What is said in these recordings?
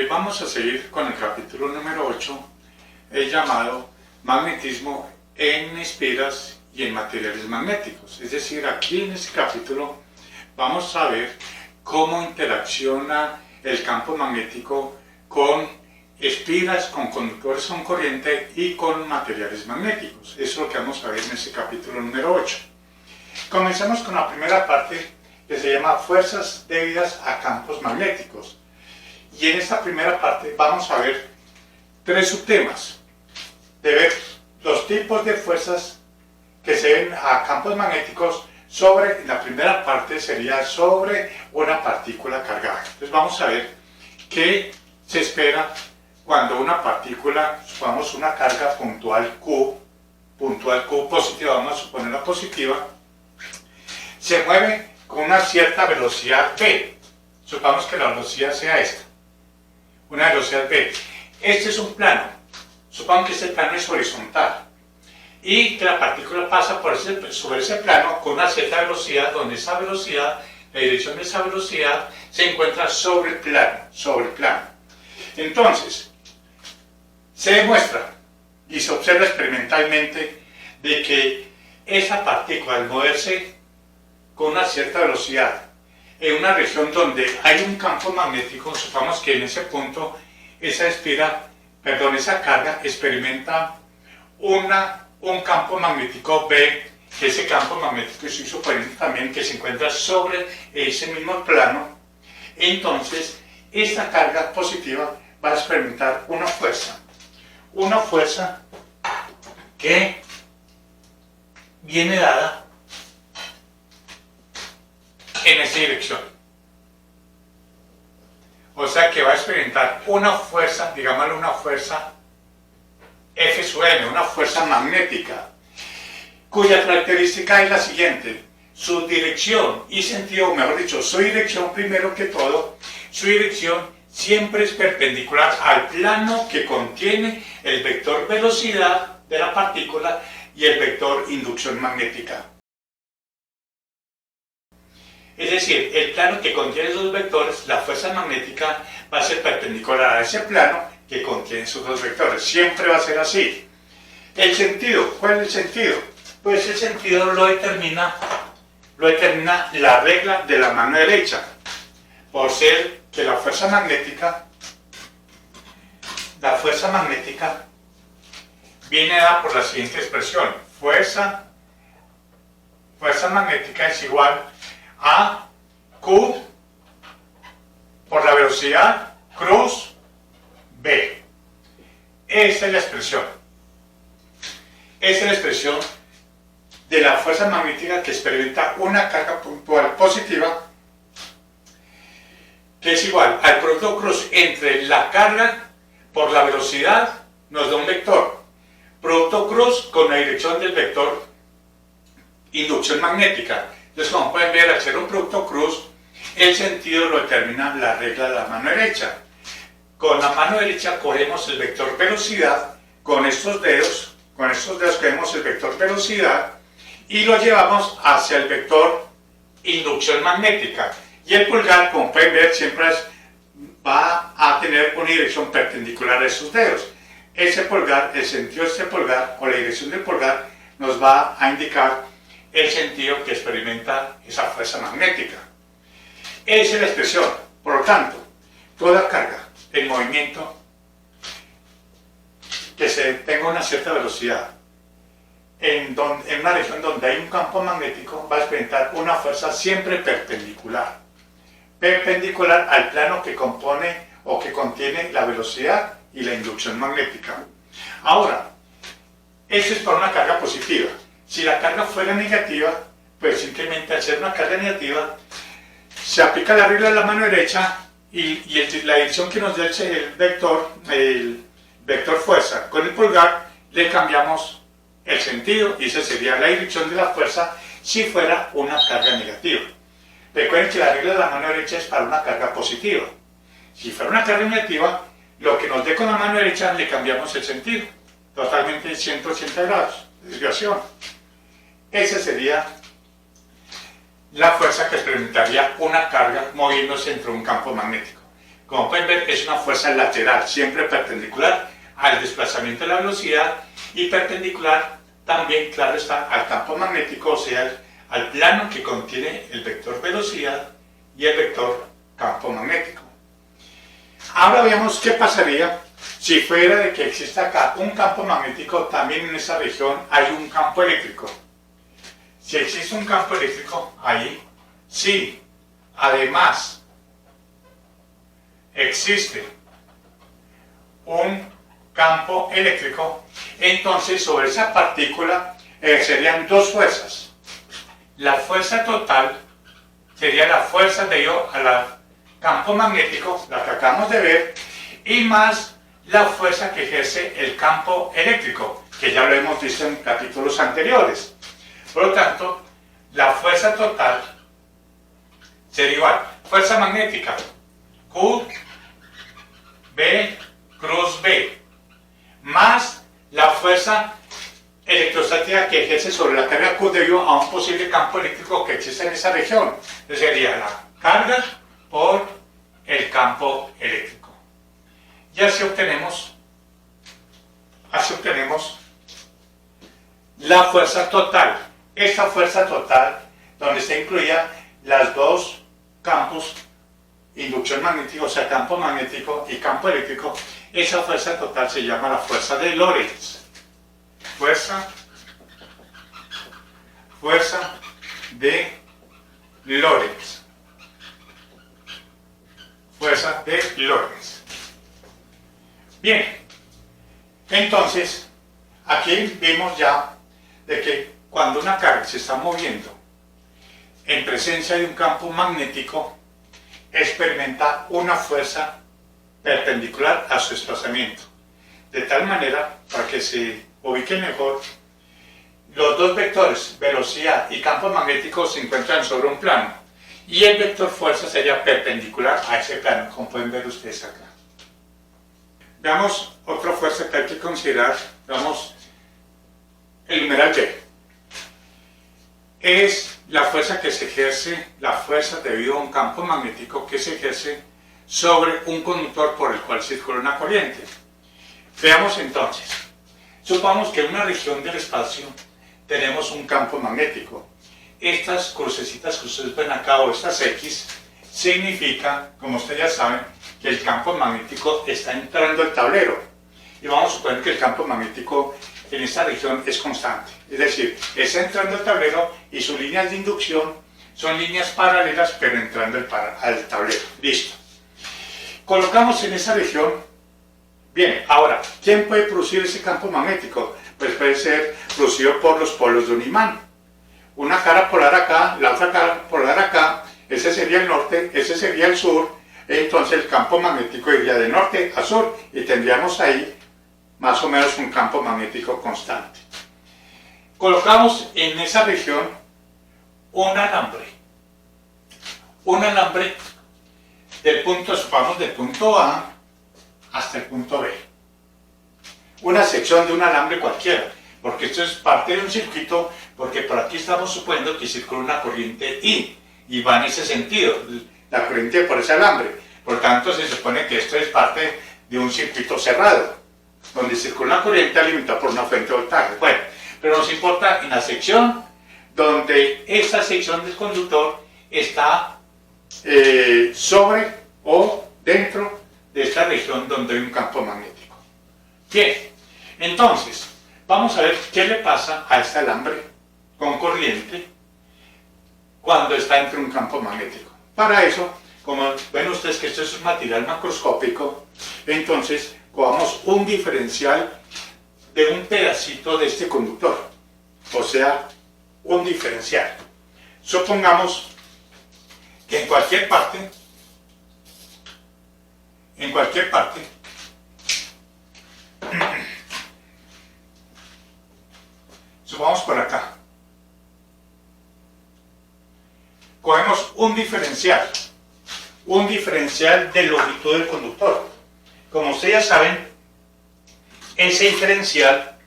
Vamos a seguir con el capítulo número 8, llamado Magnetismo en espiras y en materiales magnéticos. Es decir, aquí en este capítulo vamos a ver cómo interacciona el campo magnético con espiras, con conductores con corriente y con materiales magnéticos. Eso es lo que vamos a ver en este capítulo número 8. Comencemos con la primera parte, que se llama fuerzas debidas a campos magnéticos. Y en esta primera parte vamos a ver tres subtemas. De ver los tipos de fuerzas que se ven a campos magnéticos sobre, la primera parte sería sobre una partícula cargada. Entonces vamos a ver qué se espera cuando una partícula, supongamos una carga puntual Q positiva, vamos a suponerla positiva, se mueve con una cierta velocidad V. Supongamos que la velocidad sea esta, una velocidad V. Este es un plano, supongamos que este plano es horizontal y que la partícula pasa sobre ese plano con una cierta velocidad, donde esa velocidad, la dirección de esa velocidad se encuentra sobre el plano. Entonces, se demuestra y se observa experimentalmente de que esa partícula, al moverse con una cierta velocidad en una región donde hay un campo magnético, supongamos que en ese punto esa carga experimenta un campo magnético B, que ese campo magnético se supone también que se encuentra sobre ese mismo plano. Entonces esta carga positiva va a experimentar una fuerza que viene dada en esa dirección. O sea que va a experimentar una fuerza, digámoslo, una fuerza F sub m, una fuerza magnética, cuya característica es la siguiente: su dirección y sentido, mejor dicho, su dirección primero que todo, su dirección siempre es perpendicular al plano que contiene el vector velocidad de la partícula y el vector inducción magnética. Es decir, el plano que contiene esos vectores, la fuerza magnética va a ser perpendicular a ese plano que contiene esos dos vectores. Siempre va a ser así. El sentido, ¿cuál es el sentido? Pues el sentido lo determina la regla de la mano derecha, por ser que la fuerza magnética viene dada por la siguiente expresión: fuerza magnética es igual a Q por la velocidad cruz B. Esa es la expresión. Esa es la expresión de la fuerza magnética que experimenta una carga puntual positiva, que es igual al producto cruz entre la carga por la velocidad, nos da un vector. Producto cruz con la dirección del vector inducción magnética. Entonces, como pueden ver, al ser un producto cruz, el sentido lo determina la regla de la mano derecha. Con la mano derecha cogemos el vector velocidad, con estos dedos cogemos el vector velocidad y lo llevamos hacia el vector inducción magnética. Y el pulgar, como pueden ver, siempre va a tener una dirección perpendicular a esos dedos. Ese pulgar, el sentido de este pulgar o la dirección del pulgar nos va a indicar el sentido que experimenta esa fuerza magnética. Esa es la expresión. Por lo tanto, toda carga en movimiento que tenga una cierta velocidad en una región donde hay un campo magnético va a experimentar una fuerza siempre perpendicular al plano que compone o que contiene la velocidad y la inducción magnética. Ahora, eso es para una carga positiva. Si la carga fuera negativa, pues simplemente al ser una carga negativa, se aplica la regla de la mano derecha y la dirección que nos da el vector fuerza con el pulgar, le cambiamos el sentido y esa sería la dirección de la fuerza si fuera una carga negativa. Recuerden que la regla de la mano derecha es para una carga positiva. Si fuera una carga negativa, lo que nos dé con la mano derecha le cambiamos el sentido, totalmente 180 grados, desviación. Esa sería la fuerza que experimentaría una carga moviéndose entre un campo magnético. como pueden ver, es una fuerza lateral, siempre perpendicular al desplazamiento de la velocidad y perpendicular también, claro está, al campo magnético, o sea, al plano que contiene el vector velocidad y el vector campo magnético. Ahora veamos qué pasaría si fuera de que existe acá un campo magnético, también en esa región hay un campo eléctrico. Si existe un campo eléctrico ahí, sí, además existe un campo eléctrico, entonces sobre esa partícula serían dos fuerzas. La fuerza total sería la fuerza debido al campo magnético, la que acabamos de ver, y más la fuerza que ejerce el campo eléctrico, que ya lo hemos visto en capítulos anteriores. Por lo tanto, la fuerza total sería igual, fuerza magnética, Q, B, cruz B, más la fuerza electrostática que ejerce sobre la carga Q debido a un posible campo eléctrico que existe en esa región. Entonces sería la carga por el campo eléctrico. Y así obtenemos la fuerza total. Esta fuerza total, donde está incluida las dos campos, inducción magnética, o sea, campo magnético y campo eléctrico, esa fuerza total se llama la fuerza de Lorentz. Fuerza de Lorentz. Fuerza de Lorentz. Bien, entonces, aquí vimos ya de que cuando una carga se está moviendo en presencia de un campo magnético, experimenta una fuerza perpendicular a su desplazamiento. De tal manera, para que se ubiquen mejor, los dos vectores, velocidad y campo magnético, se encuentran sobre un plano. Y el vector fuerza sería perpendicular a ese plano, como pueden ver ustedes acá. Veamos otra fuerza que hay que considerar. Veamos el numeral B. Es la fuerza que se ejerce, la fuerza debido a un campo magnético que se ejerce sobre un conductor por el cual circula una corriente. Veamos entonces. Supongamos que en una región del espacio tenemos un campo magnético. Estas crucecitas que ustedes ven acá, o estas X, significa, como ustedes ya saben, que el campo magnético está entrando al tablero. Y vamos a suponer que el campo magnético en esta región es constante. Es decir, está entrando al tablero y sus líneas de inducción son líneas paralelas, pero entrando al tablero. Listo. Colocamos en esa región. Bien, ahora, ¿quién puede producir ese campo magnético? Pues puede ser producido por los polos de un imán. Una cara polar acá, la otra cara polar acá, ese sería el norte, ese sería el sur, entonces el campo magnético iría de norte a sur y tendríamos ahí más o menos un campo magnético constante. Colocamos en esa región un alambre del punto, supongamos, del punto A hasta el punto B. Una sección de un alambre cualquiera, porque esto es parte de un circuito, porque por aquí estamos suponiendo que circula una corriente I, y va en ese sentido, la corriente por ese alambre. Por tanto, se supone que esto es parte de un circuito cerrado, donde circula una corriente alimentada por una fuente de voltaje. Bueno, pero nos importa en la sección donde esta sección del conductor está sobre o dentro de esta región donde hay un campo magnético. Bien, entonces, vamos a ver qué le pasa a este alambre con corriente cuando está entre un campo magnético. Para eso, como ven ustedes que esto es un material macroscópico, entonces cogamos un diferencial de un pedacito de este conductor, o sea, un diferencial. Supongamos que en cualquier parte, supongamos por acá, cogemos un diferencial de longitud del conductor. Como ustedes ya saben, ese diferencial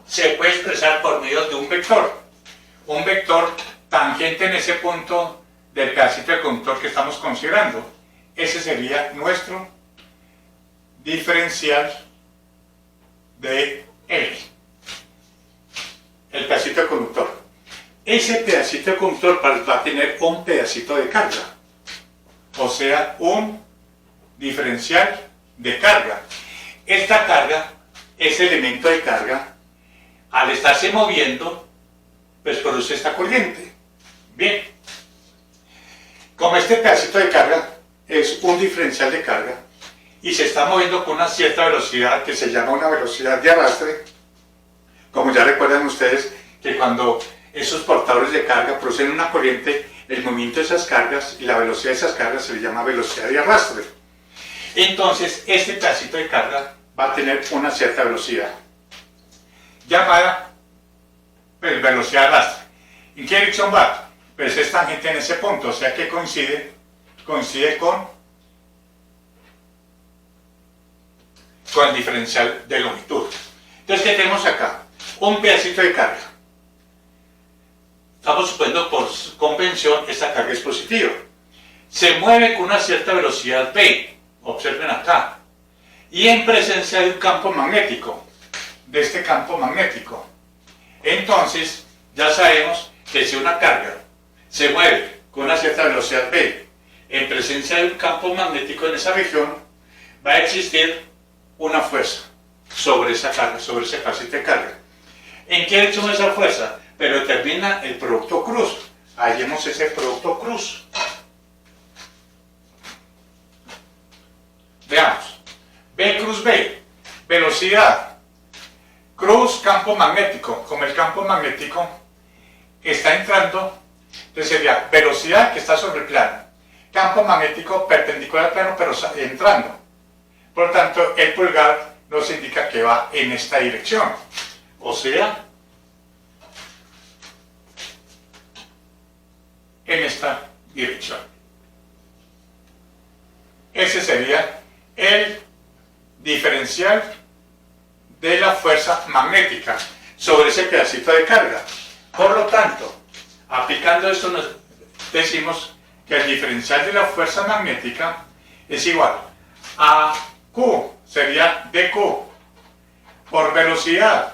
se puede expresar por medio de un vector tangente en ese punto del pedacito de conductor que estamos considerando. Ese sería nuestro diferencial de L, el pedacito de conductor. Ese pedacito de conductor va a tener un pedacito de carga, o sea, un diferencial de carga. Esta carga, ese elemento de carga, al estarse moviendo, pues produce esta corriente. Bien, como este pedacito de carga es un diferencial de carga y se está moviendo con una cierta velocidad que se llama una velocidad de arrastre, como ya recuerdan ustedes que cuando esos portadores de carga producen una corriente, el movimiento de esas cargas y la velocidad de esas cargas se le llama velocidad de arrastre. Entonces, este pedacito de carga va a tener una cierta velocidad, llamada pues, velocidad de arrastre. ¿En qué dirección va? Pues es tangente en ese punto, o sea que coincide con el diferencial de longitud. Entonces, ¿qué tenemos acá? Un pedacito de carga. Estamos suponiendo por convención esta carga es positiva. Se mueve con una cierta velocidad v, observen acá, y en presencia de un campo magnético, de este campo magnético. Entonces, ya sabemos que si una carga se mueve con una cierta velocidad v, en presencia de un campo magnético en esa región, va a existir una fuerza sobre esa carga, sobre ese pedacito de carga. ¿En qué dirección esa fuerza? Pero determina el producto cruz. Hallemos ese producto cruz. Veamos. V cruz V, velocidad. Cruz, campo magnético. Como el campo magnético está entrando, entonces sería velocidad que está sobre el plano. Campo magnético perpendicular al plano, pero entrando. Por lo tanto, el pulgar nos indica que va en esta dirección. O sea, en esta dirección. Ese sería el diferencial de la fuerza magnética sobre ese pedacito de carga. Por lo tanto, aplicando esto nos decimos que el diferencial de la fuerza magnética es igual a Q, sería dQ, por velocidad,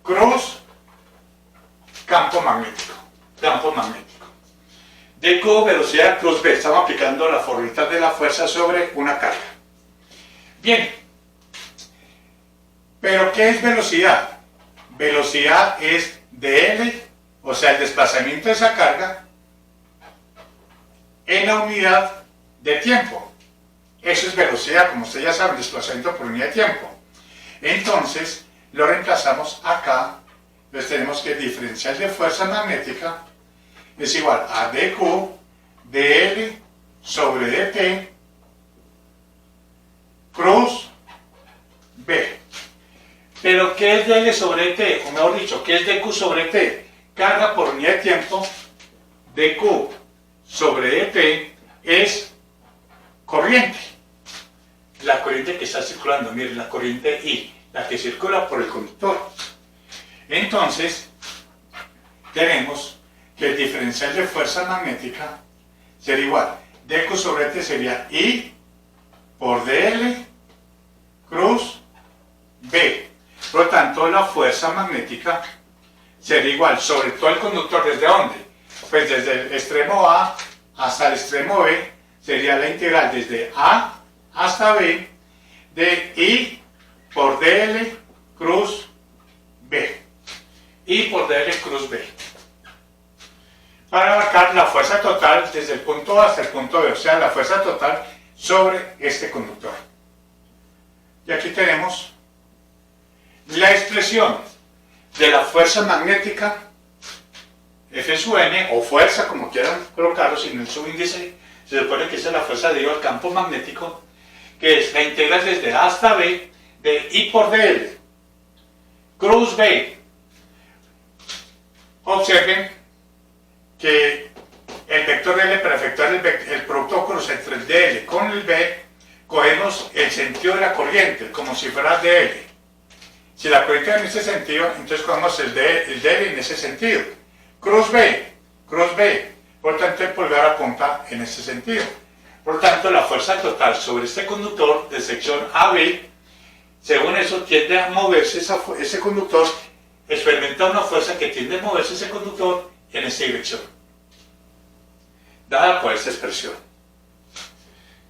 cruz, campo magnético. dQ, velocidad, cruz V. Estamos aplicando la formita de la fuerza sobre una carga. Bien, pero ¿qué es velocidad? Velocidad es dL, o sea, el desplazamiento de esa carga en la unidad de tiempo. Eso es velocidad, como ustedes ya saben, desplazamiento por unidad de tiempo. Entonces, lo reemplazamos acá. Entonces tenemos que el diferencial de fuerza magnética es igual a dQ dL sobre dt cruz V. Pero ¿qué es dL sobre t? O mejor dicho, ¿qué es dQ sobre t? Carga por unidad de tiempo. dQ sobre dt es corriente. La corriente que está circulando, miren, la corriente I, la que circula por el conductor. Entonces, tenemos que el diferencial de fuerza magnética sería igual. dQ sobre t sería I por dL cruz V. Por lo tanto, la fuerza magnética sería igual sobre todo el conductor. ¿Desde dónde? Pues desde el extremo A hasta el extremo B sería la integral desde A hasta B de I por dL cruz V. I por dL cruz V. Para marcar la fuerza total desde el punto A hasta el punto B, o sea, la fuerza total sobre este conductor. Y aquí tenemos la expresión de la fuerza magnética F sub n, o fuerza, como quieran colocarlo, sin el subíndice, se supone que esa es la fuerza debido al campo magnético, que es la integral desde A hasta B de I por dL cruz V. Observen que el vector L, para efectuar el producto cruz entre el dl con el V, cogemos el sentido de la corriente, como si fuera dl. Si la corriente es en ese sentido, entonces cogemos el dl en ese sentido. Cruz B, cruz B. Por tanto, el pulgar apunta en este sentido. Por tanto, la fuerza total sobre este conductor de sección AB, según eso, tiende a moverse ese conductor, experimenta una fuerza que tiende a moverse ese conductor en esta dirección, dada por esta expresión.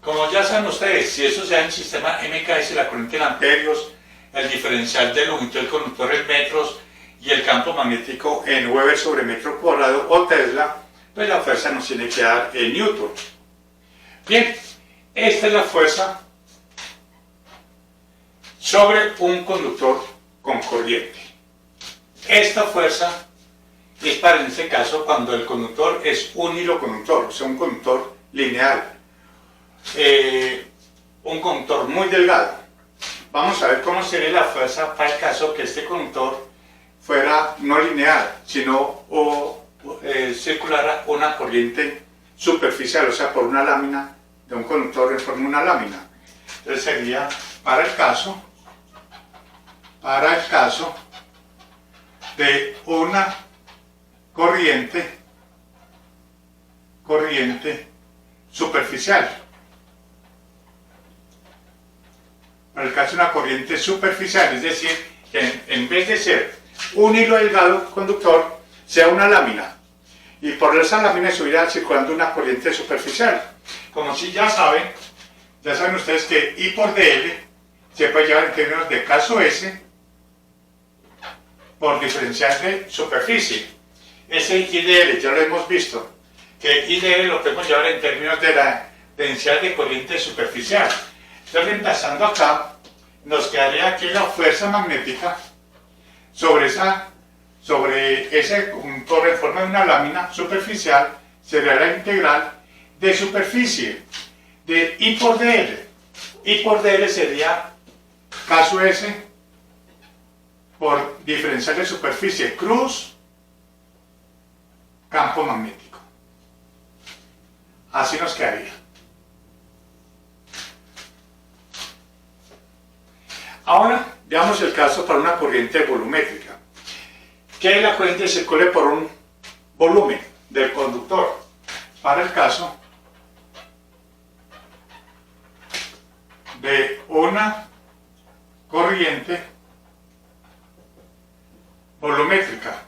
Como ya saben ustedes, si eso se da en el sistema MKS, la corriente en amperios, el diferencial de longitud del conductor en metros y el campo magnético en Weber sobre metro cuadrado o Tesla, pues la fuerza nos tiene que dar en Newton. Bien, esta es la fuerza sobre un conductor con corriente. Esta fuerza es para, en este caso, cuando el conductor es un hilo conductor, o sea, un conductor lineal, un conductor muy delgado. Vamos a ver cómo sería la fuerza para el caso que este conductor fuera no lineal, sino circulara una corriente superficial, o sea, por una lámina de un conductor en forma de una lámina. Entonces sería para el caso de una corriente superficial. Para el caso de una corriente superficial, es decir, que en vez de ser un hilo delgado conductor, sea una lámina. Y por esa lámina estuviera circulando una corriente superficial. Como si ya saben ustedes que I por dl se puede llevar en términos de caso S por diferencial de superficie. Ese I dl ya lo hemos visto, que I dl lo podemos llevar en términos de la densidad de corriente superficial. Entonces, reemplazando acá, nos quedaría aquí la fuerza magnética sobre ese conductor en forma de una lámina superficial, sería la integral de superficie de I por dl. I por dl sería caso S por diferencial de superficie cruz campo magnético. Así nos quedaría. Ahora veamos el caso para una corriente volumétrica. Que la corriente circule por un volumen del conductor. Para el caso de una corriente volumétrica.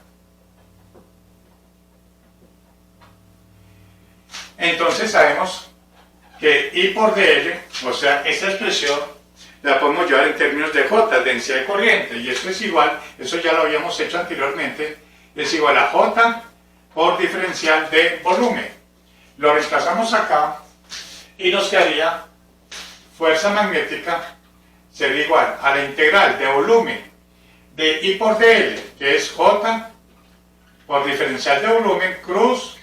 Entonces sabemos que I por dl, o sea, esta expresión la podemos llevar en términos de J, densidad de corriente, y esto es igual, eso ya lo habíamos hecho anteriormente, es igual a J por diferencial de volumen. Lo reemplazamos acá y nos quedaría fuerza magnética sería igual a la integral de volumen de I por dl, que es J por diferencial de volumen cruz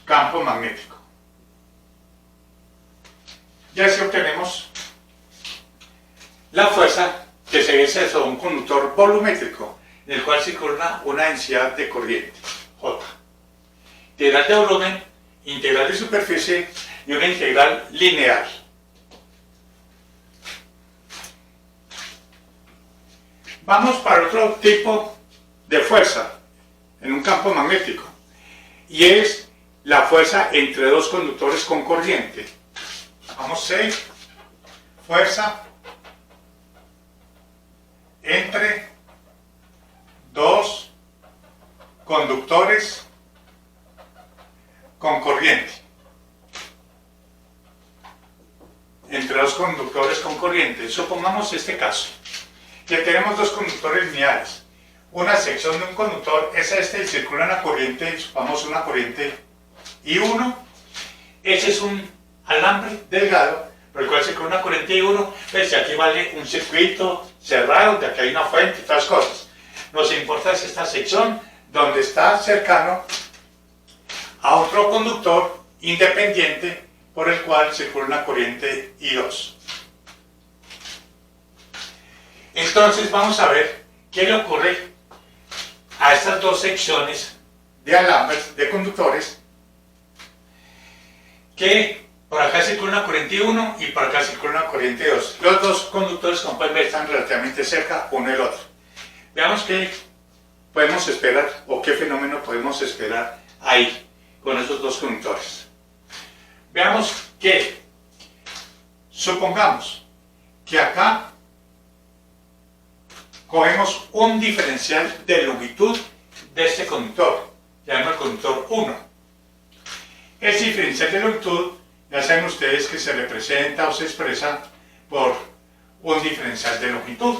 campo magnético. Y así obtenemos la fuerza que se ejerce sobre un conductor volumétrico, en el cual circula una densidad de corriente, J. Integral de volumen, integral de superficie y una integral lineal. Vamos para otro tipo de fuerza en un campo magnético, y es la fuerza entre dos conductores con corriente. Vamos a ver, fuerza entre dos conductores con corriente. Entre dos conductores con corriente. Supongamos este caso, que tenemos dos conductores lineales. Una sección de un conductor es este y circula una corriente, supongamos una corriente I1. Ese es un alambre delgado por el cual circula una corriente I1. Pues aquí vale un circuito cerrado, de aquí hay una fuente y otras cosas. Nos importa es esta sección donde está cercano a otro conductor independiente por el cual circula una corriente I2. Entonces vamos a ver qué le ocurre a estas dos secciones de alambres, de conductores, que por acá circula una corriente I1 y por acá circula una corriente I2. Los dos conductores, como pueden ver, están relativamente cerca uno del otro. Veamos que podemos esperar o qué fenómeno podemos esperar ahí con esos dos conductores? Veamos que, supongamos que acá cogemos un diferencial de longitud de este conductor, llamamos el conductor 1. Ese diferencial de longitud, ya saben ustedes que se representa o se expresa por un diferencial de longitud.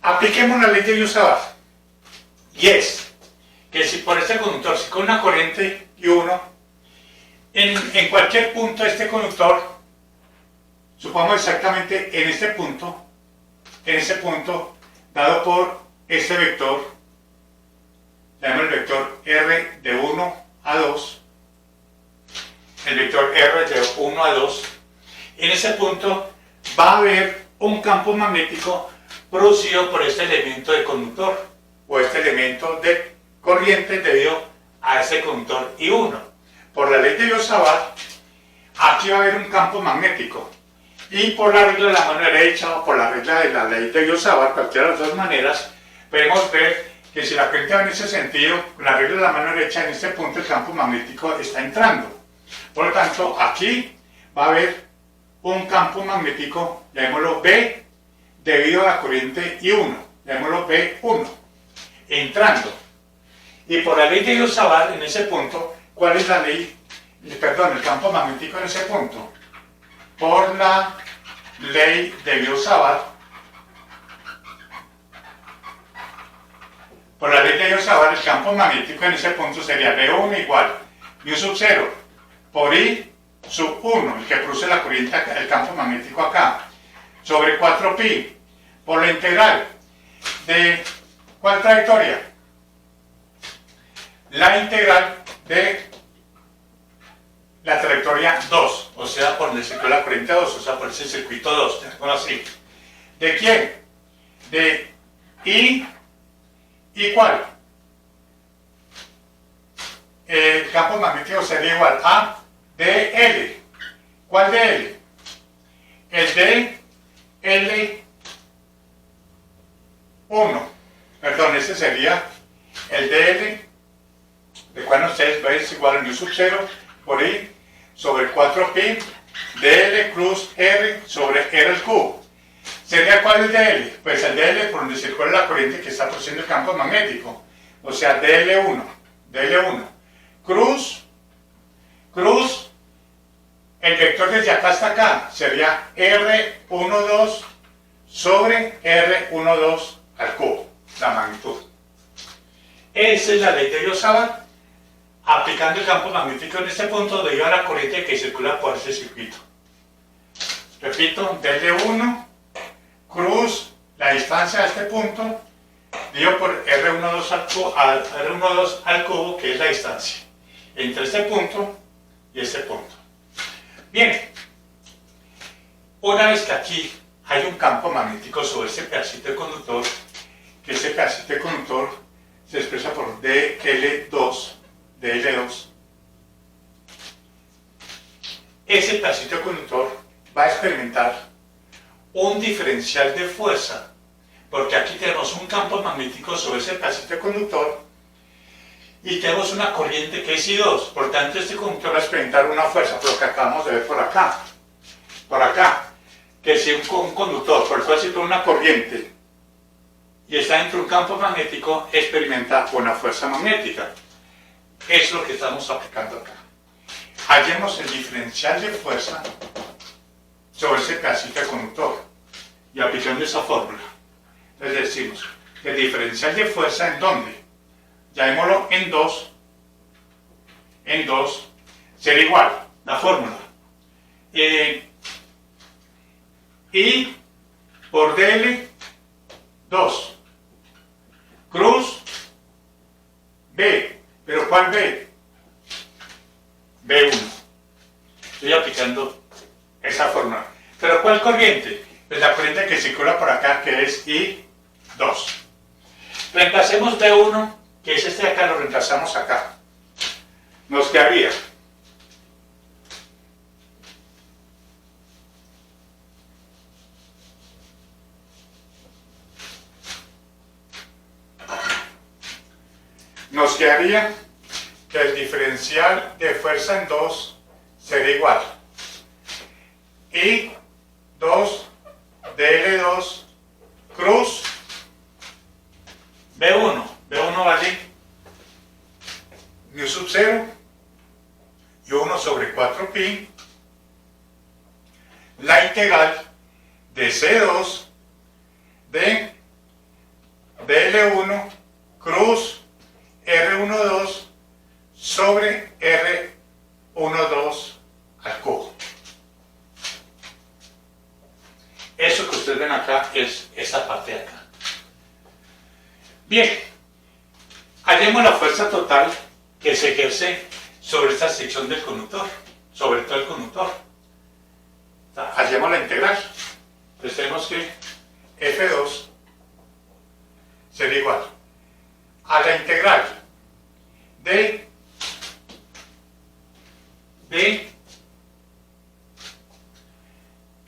Apliquemos la ley de Biot-Savart, y es que si por este conductor, si con una corriente I1, en cualquier punto de este conductor, supongamos exactamente en este punto, dado por este vector, llamamos el vector R de 1 a 2, el vector R de 1 a 2, en ese punto va a haber un campo magnético producido por este elemento de conductor o este elemento de corriente debido a ese conductor I1. Por la ley de Biot-Savart, aquí va a haber un campo magnético, y por la regla de la mano derecha o por la regla de la ley de Biot-Savart, cualquiera de las dos maneras, podemos ver que si la corriente va en ese sentido, con la regla de la mano derecha, en este punto el campo magnético está entrando. Por lo tanto, aquí va a haber un campo magnético, llamémoslo B, debido a la corriente I1, llamémoslo B1, entrando. Y por la ley de Biot-Savart, en ese punto, ¿cuál es la ley? Perdón, el campo magnético en ese punto. Por la ley de Biot-Savart, el campo magnético en ese punto sería B1 igual μ sub 0 por I sub 1, el que produce la corriente, el campo magnético acá, sobre 4pi, por la integral de ¿cuál trayectoria? La integral de la trayectoria 2, o sea, por donde circula la corriente 2, o sea, por ese circuito 2, bueno, así. ¿De quién? De I, ¿y cuál? El campo magnético sería igual a dl. ¿Cuál dl? El de L1. Perdón, ese sería el dl. Recuerden ustedes, es igual a μ sub 0 por I sobre 4pi dl cruz R sobre R al cubo. ¿Sería cuál el dl? Pues el dl por donde circula la corriente que está produciendo el campo magnético, o sea, dl1, cruz, el vector desde acá hasta acá sería R12 sobre R12 al cubo, la magnitud. Esa es la ley de Biot-Savart, aplicando el campo magnético en este punto debido a la corriente que circula por este circuito. Repito, dl1 cruz la distancia a este punto dividido por R12 al cubo, que es la distancia entre este punto y este punto. Bien, una vez que aquí hay un campo magnético sobre este pedacito de conductor, que este pedacito de conductor se expresa por dl2, ese pedacito de conductor va a experimentar un diferencial de fuerza, porque aquí tenemos un campo magnético sobre ese pedacito de conductor y tenemos una corriente que es I2, por tanto este conductor va a experimentar una fuerza, por lo que acabamos de ver por acá, que si un conductor por el cual circula una corriente y está dentro de un campo magnético, experimenta una fuerza magnética. Es lo que estamos aplicando acá. Hallemos el diferencial de fuerza sobre ese pedacito de conductor y aplicando esa fórmula. Entonces decimos que el diferencial de fuerza ¿en dónde? Llamémoslo en 2, será igual, la fórmula. I por dl 2 cruz B, pero ¿cuál B? B1. Estoy aplicando esa fórmula. ¿Pero cuál corriente? Pues la corriente que circula por acá, que es I2. Reemplacemos B1, que es este de acá, lo reemplazamos acá. Nos quedaría nos quedaría que el diferencial de fuerza en 2 sería igual I2 dl2 cruz B1. B1 vale mu sub 0 y 1 sobre 4pi la integral de C2 de dl1 cruz R12 sobre R12 al cubo. Eso que ustedes ven acá es esta parte de acá. Bien, hallemos la fuerza total que se ejerce sobre esta sección del conductor, sobre todo el conductor. Hallemos la integral. Entonces tenemos que F2 sería igual a la integral de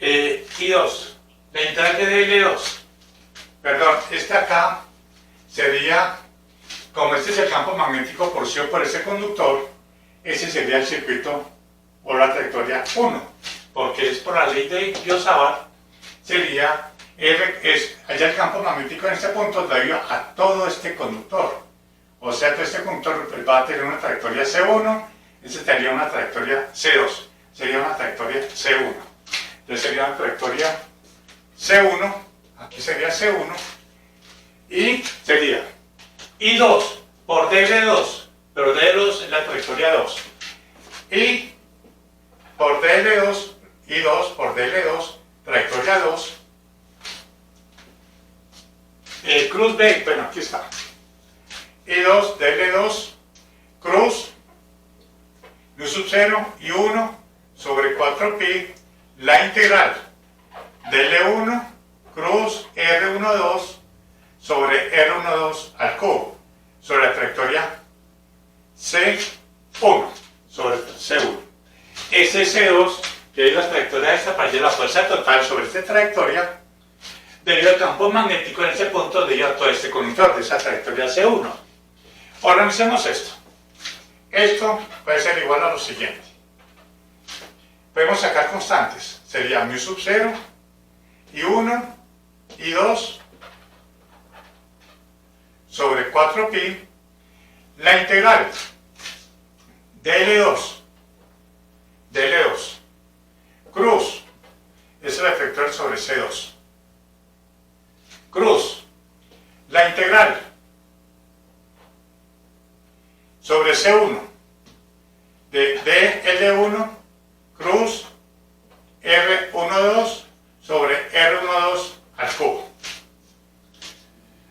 I2, la integral de dl2, perdón, este acá sería, como este es el campo magnético porción por ese conductor, ese sería el circuito o la trayectoria 1, porque es por la ley de Biot-Savart, sería allá el campo magnético en este punto debido a todo este conductor. O sea que este conductor va a tener una trayectoria C1, ese sería una trayectoria C2, sería una trayectoria C1. Entonces sería una trayectoria C1, aquí sería C1, y sería I2 por dl2, pero dl2 es la trayectoria 2, y por dl2, I2 por dl2, trayectoria 2, cruz B, bueno, aquí está, I2 dl2 cruz mu sub 0 y 1 sobre 4pi la integral dl1 cruz R12 sobre R12 al cubo sobre la trayectoria C1 sobre C1. Ese C2, que es la trayectoria de esta parte, la fuerza total sobre esta trayectoria debido al campo magnético en ese punto debido a todo este conductor de esa trayectoria C1. Organicemos esto. Esto puede ser igual a lo siguiente. Podemos sacar constantes. Sería mu sub 0 y 1 y 2 sobre 4pi la integral dl2 cruz es el efector sobre C2 cruz la integral sobre C1 de dl1 cruz R12 sobre R12 al cubo.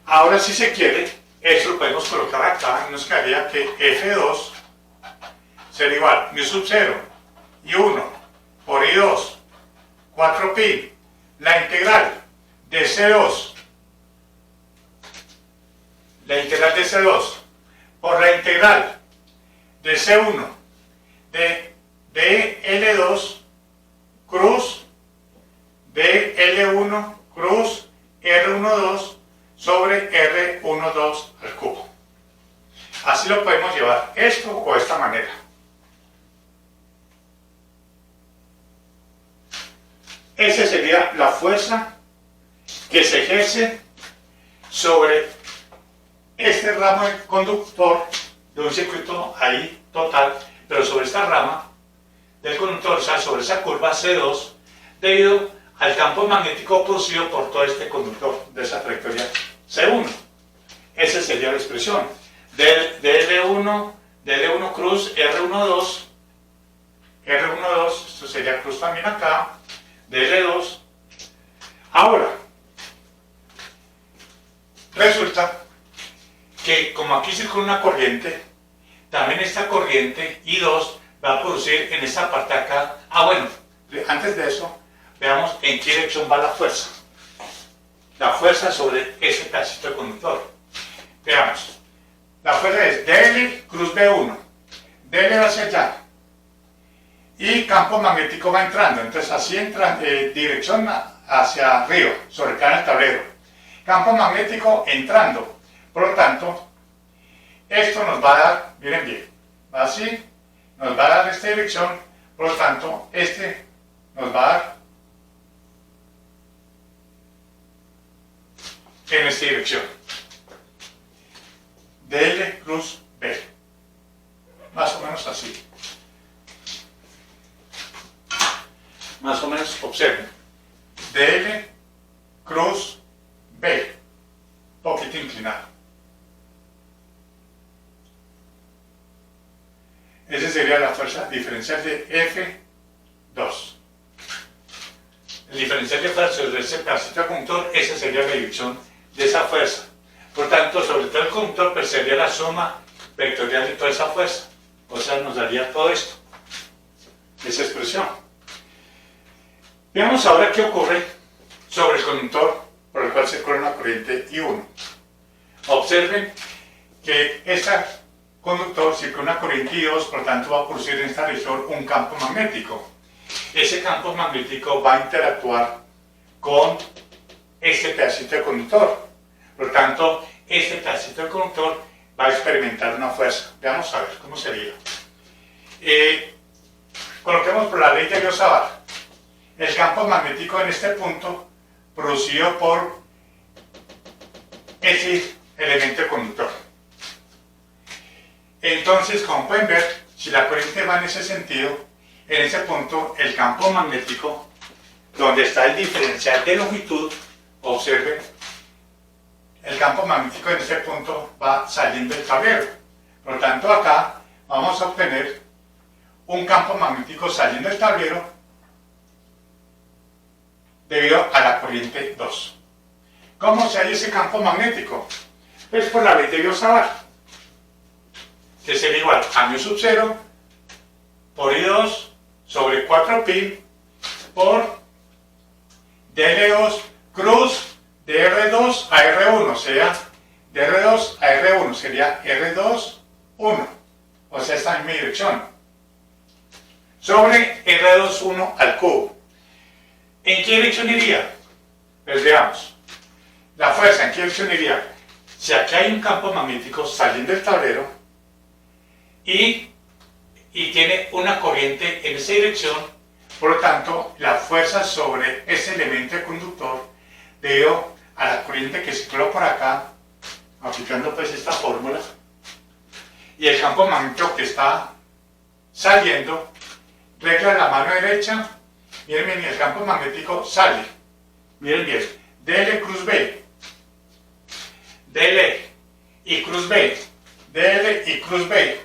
Ahora si se quiere, eso lo podemos colocar acá y nos quedaría que F2 sería igual mu sub 0 y 1 por I2 4pi la integral de C2 por la integral de C1 de dl2 cruz dl1 cruz R12 sobre R12 al cubo. Así lo podemos llevar, esto o de esta manera. Esa sería la fuerza que se ejerce sobre este ramo de conductor de un circuito ahí total, pero sobre esta rama del conductor, o sea, sobre esa curva C2, debido al campo magnético producido por todo este conductor de esa trayectoria C1. Esa sería la expresión. dl1 cruz R12, esto sería cruz también acá, dl2. Ahora, resulta que como aquí circula una corriente, también esta corriente I2 va a producir en esta parte acá. Bueno, antes de eso, veamos en qué dirección va la fuerza. La fuerza sobre ese pedacito de conductor. Veamos. La fuerza es dl cruz B1. dl va hacia allá. Y campo magnético va entrando. Entonces así entra dirección hacia arriba, sobre cada tablero. Campo magnético entrando. Por lo tanto, esto nos va a dar, miren bien, va así, nos va a dar esta dirección, por lo tanto, este nos va a dar en esta dirección. DL cruz B. Más o menos así. Más o menos, observen. DL cruz B. Poquito inclinado. Esa sería la fuerza diferencial de F2. El diferencial de fuerza sobre ese pedacito de conductor, esa sería la dirección de esa fuerza. Por tanto, sobre todo el conductor, pues sería la suma vectorial de toda esa fuerza. O sea, nos daría todo esto. Esa expresión. Veamos ahora qué ocurre sobre el conductor por el cual circula una corriente I1. Observen que este conductor circula una corriente I2, por lo tanto va a producir en esta región un campo magnético. Ese campo magnético va a interactuar con este pedacito de conductor. Por lo tanto, este pedacito de conductor va a experimentar una fuerza. Veamos a ver cómo sería. Coloquemos por la ley de Biot-Savart. El campo magnético en este punto producido por ese elemento conductor. Entonces, como pueden ver, si la corriente va en ese sentido, en ese punto el campo magnético, donde está el diferencial de longitud, observen, el campo magnético en este punto va saliendo del tablero. Por lo tanto, acá vamos a obtener un campo magnético saliendo del tablero debido a la corriente 2. ¿Cómo se halla ese campo magnético? Pues por la ley de Biot-Savart, que sería igual a μ sub 0 por I2 sobre 4pi por dL2 cruz de R2 a R1, o sea, de R2 a R1 sería R2, 1, o sea, esta misma dirección, sobre R2, 1 al cubo. ¿En qué dirección iría? Pues veamos. La fuerza, ¿en qué dirección iría? Si aquí hay un campo magnético saliendo del tablero y tiene una corriente en esa dirección, por lo tanto, la fuerza sobre ese elemento conductor debido a la corriente que circuló por acá, aplicando pues esta fórmula, y el campo magnético que está saliendo, regla la mano derecha. Miren bien, el campo magnético sale. Miren bien, DL cruz B, DL y cruz B, DL y cruz B,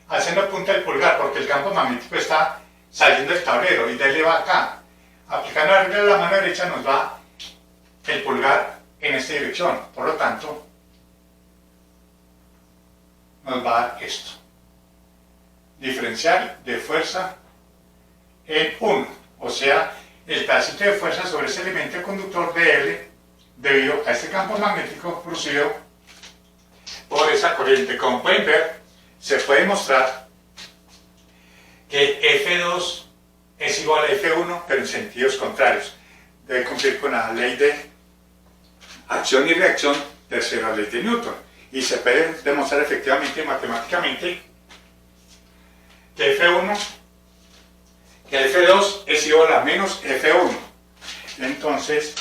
haciendo punta del pulgar, porque el campo magnético está saliendo del tablero y DL va acá. Aplicando la regla de la mano derecha nos va el pulgar en esta dirección. Por lo tanto, nos va a dar esto. Diferencial de fuerza en 1. O sea, el pedacito de fuerza sobre ese elemento conductor de L debido a este campo magnético producido por esa corriente. Como pueden ver, se puede mostrar que F2 es igual a F1, pero en sentidos contrarios. Debe cumplir con la ley de acción y reacción, tercera ley de Newton. Y se puede demostrar efectivamente matemáticamente que F2 es igual a menos F1. Entonces,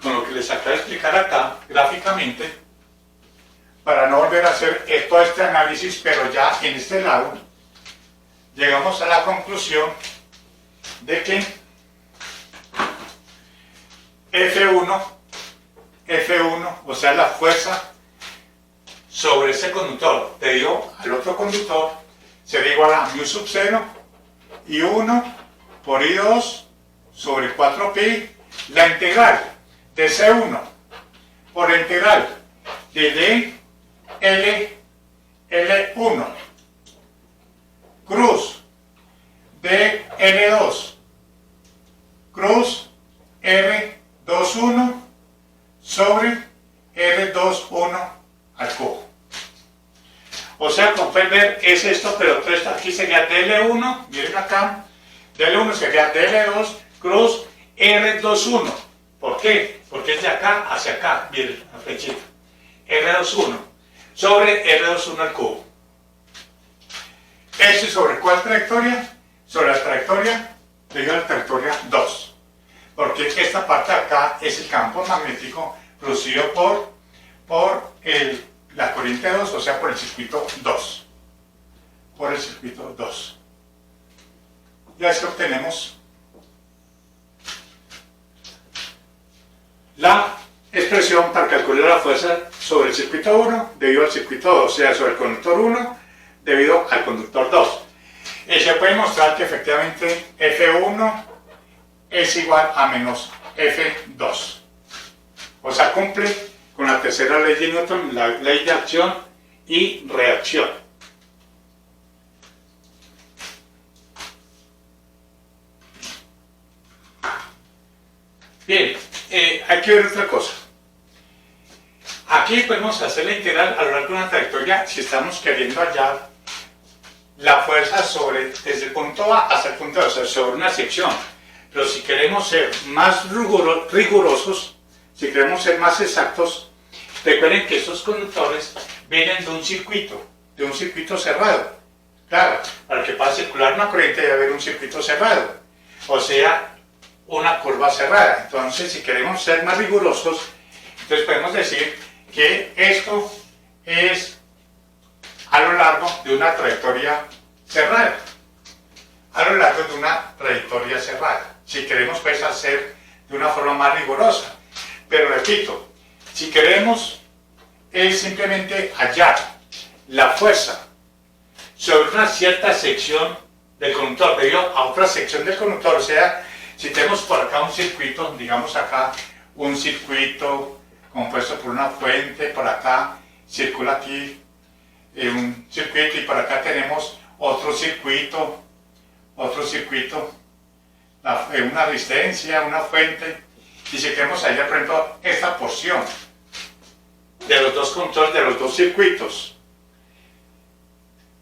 con lo que les acabo de explicar acá, gráficamente, para no volver a hacer todo este análisis, pero ya en este lado, llegamos a la conclusión de que F1, o sea, la fuerza sobre ese conductor debido al otro conductor, sería igual a μ sub 0 y 1 por I2 sobre 4pi, la integral de C1 por la integral de L1 cruz de L2 cruz R21 sobre R21 al cubo. O sea, como pueden ver, es esto, pero todo esto aquí sería DL1, miren acá, DL1 sería DL2 cruz R21. ¿Por qué? Porque es de acá hacia acá, miren la flechita. R21 sobre R21 al cubo. ¿Eso y sobre cuál trayectoria? Sobre la trayectoria, debido a la trayectoria 2. Porque esta parte de acá es el campo magnético producido por la corriente 2, o sea, por el circuito 2. Por el circuito 2. Ya es que obtenemos la expresión para calcular la fuerza sobre el circuito 1 debido al circuito 2, o sea, sobre el conductor 1 debido al conductor 2. Y se puede mostrar que efectivamente F1 es igual a menos F2. O sea, cumple con la tercera ley de Newton, la ley de acción y reacción. Bien, hay que ver otra cosa. Aquí podemos hacer la integral a lo largo de una trayectoria si estamos queriendo hallar la fuerza desde el punto A hasta el punto B, o sea, sobre una sección. Pero si queremos ser más rigurosos, si queremos ser más exactos, recuerden que estos conductores vienen de un circuito cerrado. Claro, para que pueda circular una corriente debe haber un circuito cerrado, o sea, una curva cerrada. Entonces, si queremos ser más rigurosos, entonces podemos decir que esto es a lo largo de una trayectoria cerrada. A lo largo de una trayectoria cerrada. Si queremos pues hacer de una forma más rigurosa. Pero repito, si queremos es simplemente hallar la fuerza sobre una cierta sección del conductor debido a otra sección del conductor. O sea, si tenemos por acá un circuito, digamos acá un circuito compuesto por una fuente, por acá circula aquí un circuito y por acá tenemos otro circuito, una resistencia, una fuente, y si queremos hallar, por ejemplo, esta porción de los dos conductores de los dos circuitos,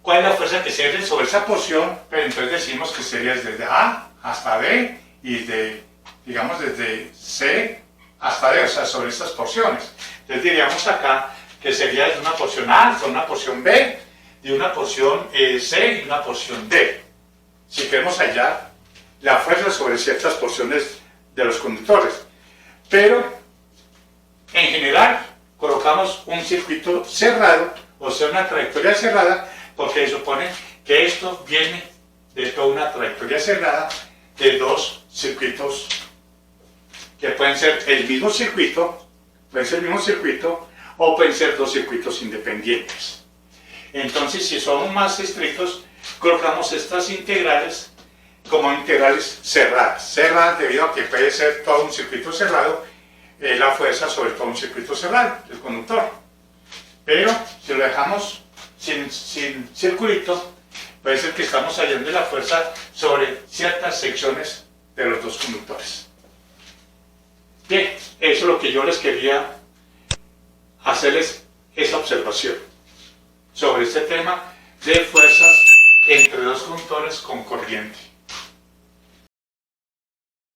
¿cuál es la fuerza que se ejerce sobre esa porción? Pero entonces decimos que sería desde A hasta B y digamos desde C hasta D, o sea, sobre estas porciones. Entonces diríamos acá que sería de una porción A con una porción B, de una porción C y una porción D. Si queremos hallar la fuerza sobre ciertas porciones de los conductores. Pero, en general, colocamos un circuito cerrado, o sea, una trayectoria cerrada, porque se supone que esto viene de toda una trayectoria cerrada de dos circuitos que pueden ser el mismo circuito, o pueden ser dos circuitos independientes. Entonces, si somos más estrictos, colocamos estas integrales como integrales cerradas debido a que puede ser todo un circuito cerrado, la fuerza sobre todo un circuito cerrado, el conductor. Pero si lo dejamos sin circulito, puede ser que estamos hallando la fuerza sobre ciertas secciones de los dos conductores. Bien, eso es lo que yo les quería hacerles esa observación sobre este tema de fuerzas entre dos conductores con corriente.